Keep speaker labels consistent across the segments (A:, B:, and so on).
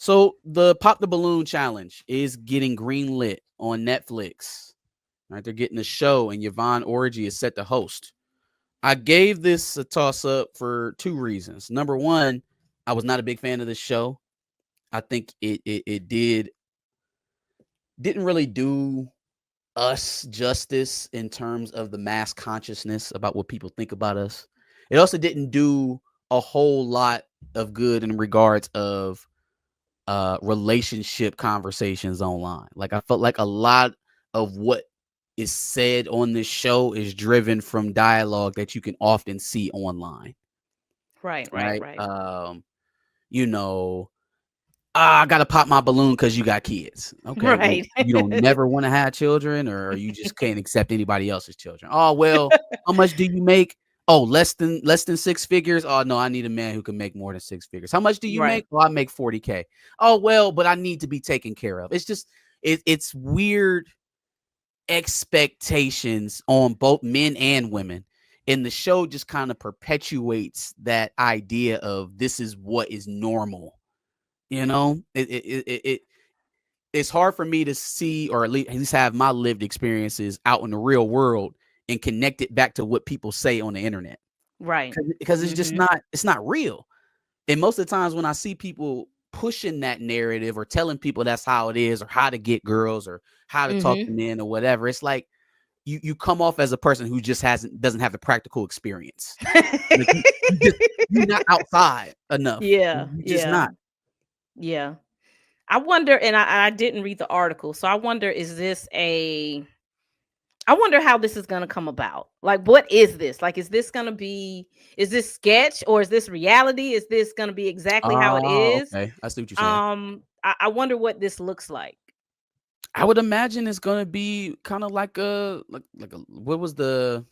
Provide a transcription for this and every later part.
A: So the Pop the Balloon challenge is getting greenlit on Netflix. Right, they're getting a show, and Yvonne Orji is set to host. I gave this a toss up for two reasons. Number one, I was not a big fan of this show. I think it didn't really do us justice in terms of the mass consciousness about what people think about us. It also didn't do a whole lot of good in regards of relationship conversations online. Like I felt like a lot of what is said on this show is driven from dialogue that you can often see online,
B: Right, right,
A: right?
B: right.
A: You know, I gotta pop my balloon because you got kids. Okay, well,
B: Right.
A: you don't never want to have children, or you just can't accept anybody else's children. Oh well, how much do you make? Oh, less than six figures. Oh no, I need a man who can make more than six figures. How much do you
B: Right.
A: make? Well, I make 40K. Oh well, but I need to be taken care of. It's just it's weird expectations on both men and women. And the show just kind of perpetuates that idea of this is what is normal. You know, it's hard for me to see, or at least have my lived experiences out in the real world and connect it back to what people say on the internet,
B: Right.
A: because it's just
B: Mm-hmm.
A: not real. And most of the times when I see people pushing that narrative or telling people that's how it is, or how to get girls, or how to talk
B: Mm-hmm.
A: to men, or whatever, it's like you come off as a person who just doesn't have the practical experience. Like you're not outside enough.
B: Yeah,
A: You just
B: yeah,
A: not.
B: yeah. I wonder, and I didn't read the article, so I wonder, is this a I wonder how this is gonna come about. Like, what is this? Like, is this sketch or is this reality? Is this gonna be exactly how it
A: Oh,
B: is?
A: okay. I see what you're saying.
B: I wonder what this looks like.
A: I would imagine it's gonna be kind of like a what was the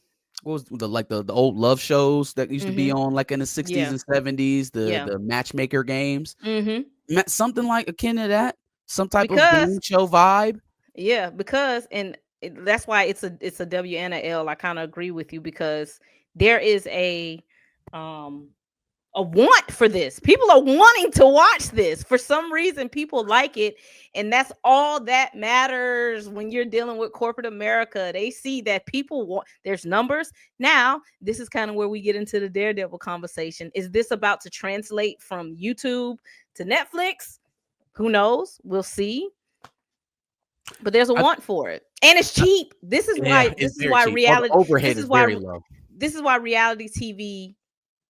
A: like the old love shows that used to be
B: Mm-hmm.
A: on like in the 60s
B: Yeah,
A: and 70s, the
B: yeah.
A: the matchmaker games.
B: Mm-hmm.
A: Something like akin to that, some type of
B: Because
A: game show vibe.
B: Yeah, because that's why it's a W and a L. I kind of agree with you because there is um a want for this. People are wanting to watch this. For some reason people like it, and that's all that matters when you're dealing with corporate America. They see that people want, there's numbers. Now, this is kind of where we get into the Daredevil conversation. Is this about to translate from YouTube to Netflix? Who knows? We'll see, but there's a
A: I,
B: want for it, and it's cheap. This is
A: yeah,
B: why
A: it's very cheap. Or the
B: this
A: overhead
B: is
A: is
B: why
A: very low.
B: this is why reality TV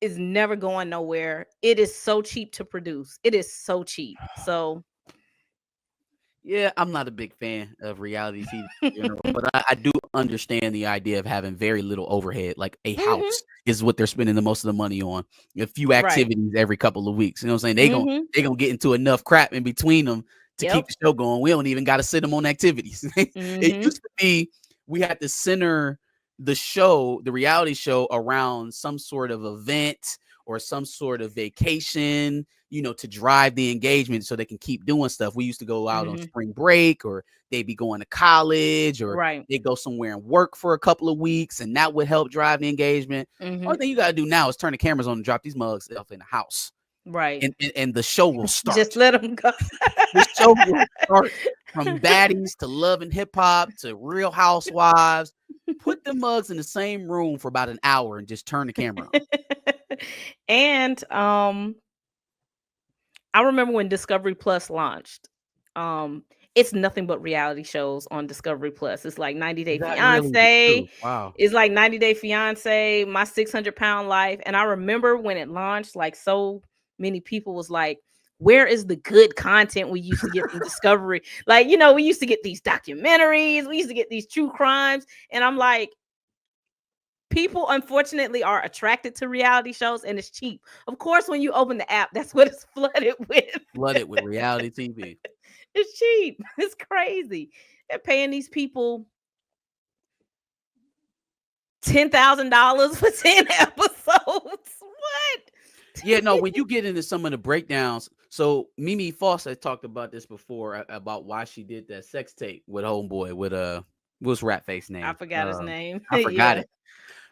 B: is never going nowhere. It is so cheap to produce. It is so cheap. So
A: Yeah, I'm not a big fan of reality TV in general, but I do understand the idea of having very little overhead. Like a
B: mhm,
A: house is what they're spending the most of the money on. A few
B: right.
A: activities every couple of weeks. You know what I'm saying?
B: Mhm.
A: They gonna get into enough crap in between them to keep
B: Yep.
A: the show going. We don't even got to sit them on activities. It
B: Mhm.
A: used to be we had to center the show, the reality show, around some sort of event or some sort of vacation, to drive the engagement so they can keep doing stuff. We used to go out on
B: Mhm.
A: spring break, or they'd be going to college, or
B: Right.
A: they go somewhere and work for a couple of weeks, and that would help drive the engagement. Only
B: Mhm.
A: thing you got to do now is turn the cameras on and drop these mugs off in the house,
B: Right.
A: and the show will
B: Just
A: start.
B: let them go.
A: The show will start from baddies to love and hip hop to Real Housewives. Put the mugs in the same room for about an hour and just turn the camera on.
B: And I remember when Discovery Plus launched. Um, it's nothing but reality shows on Discovery Plus. It's like 90
A: Is
B: Day
A: that really the
B: Fiance.
A: truth? Wow.
B: It's like 90 Day Fiance, My 600 Pound Life. And I remember when it launched, like so many people was like, where is the good content we used to get from Discovery? Like, we used to get these documentaries, we used to get these true crimes. And I'm like, people unfortunately are attracted to reality shows and it's cheap. Of course, when you open the app, that's what it's flooded with.
A: Flooded with reality TV.
B: It's cheap. It's crazy. They're paying these people $10,000 for 10 episodes. What?
A: Yeah, no, when you get into some of the breakdowns, so Mimi Foss had talked about this before, about why she did that sex tape with Homeboy with what's Rat Face
B: I
A: name?
B: forgot his name.
A: I forgot
B: Yeah.
A: it.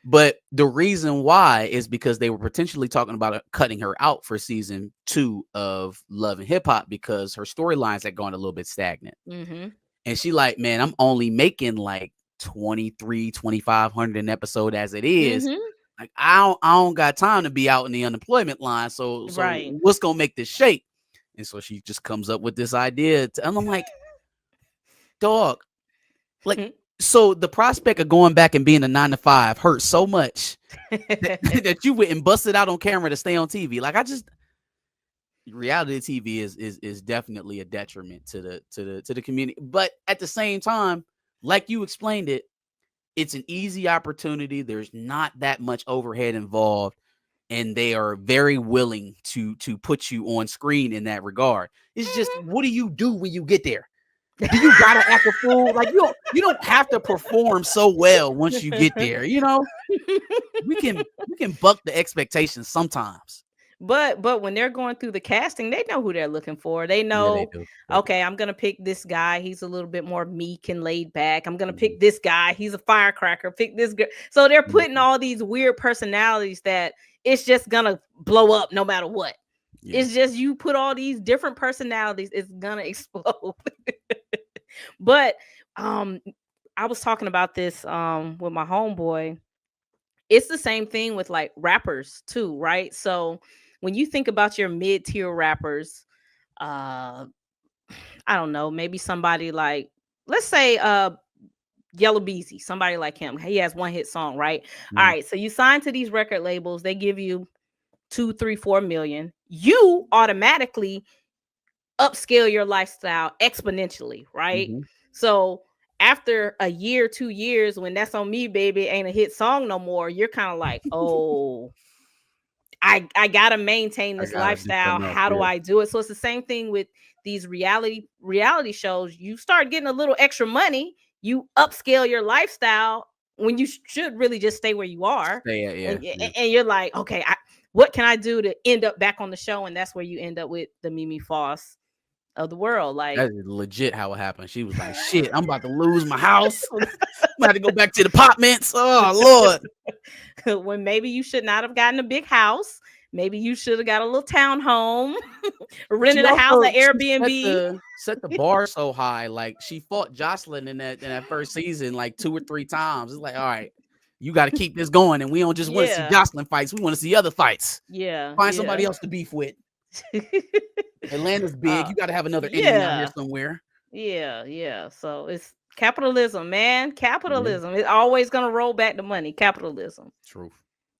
A: But the reason why is because they were potentially talking about cutting her out for season 2 of Love and Hip Hop because her storylines had gone a little bit stagnant.
B: Mm-hmm.
A: And she like, man, I'm only making like 2,500 an episode as it is.
B: Mm-hmm.
A: Like I don't got time to be out in the unemployment line. So
B: Right.
A: what's gonna make this shake? And so she just comes up with this idea. And I'm like, dog, like, so the prospect of going back and being a 9 to 5 hurt so much that you went and busted out on camera to stay on TV. Like reality TV is definitely a detriment to the community. But at the same time, like you explained it, it's an easy opportunity. There's not that much overhead involved, and they are very willing to put you on screen in that regard. It's just, what do you do when you get there? Do you gotta act a fool? Like you don't have to perform so well once you get there. You know, we can buck the expectations sometimes.
B: But when they're going through the casting, they know who they're looking for. They
A: Yeah,
B: know,
A: they do.
B: okay, I'm gonna pick this guy. He's a little bit more meek and laid back. I'm gonna pick this guy. He's a firecracker. Pick this girl. So they're putting all these weird personalities that it's just gonna blow up no matter what.
A: Yeah.
B: It's just you put all these different personalities, it's gonna explode. But I was talking about this with my homeboy. It's the same thing with like rappers too, right? So when you think about your mid-tier rappers, I don't know, maybe somebody like, let's say Yellow Beezy, somebody like him. He has one hit song, right? All right, so you sign to these record labels, they give you 2, 3, 4 million. You automatically upscale your lifestyle exponentially, right? So after a year, 2 years, when That's On Me, Baby ain't a hit song no more, you're kind of like, oh, I gotta maintain this lifestyle. How do I do it? So it's the same thing with these reality shows. You start getting a little extra money, you upscale your lifestyle when you should really just stay where you are. And you're like, okay, what can I do to end up back on the show? And that's where you end up with the Mimi Foss of the world. Like,
A: that is legit how it happened. She was like, shit, I'm about to lose my house. I'm about to go back to the apartments. Oh Lord.
B: When maybe you should not have gotten a big house. Maybe you should have got a little townhome, rented a house at Airbnb.
A: Set the bar so high. Like, she fought Jocelyn in that first season like 2 or 3 times. It's like, all right, you got to keep this going. And we don't just want to see Jocelyn fights. We want to see other fights.
B: Yeah.
A: Find somebody else to beef with. Atlanta's big. You got to have another Indian out here somewhere.
B: Yeah. So it's capitalism, man. Capitalism. It's always going to roll back to money. Capitalism.
A: Truth.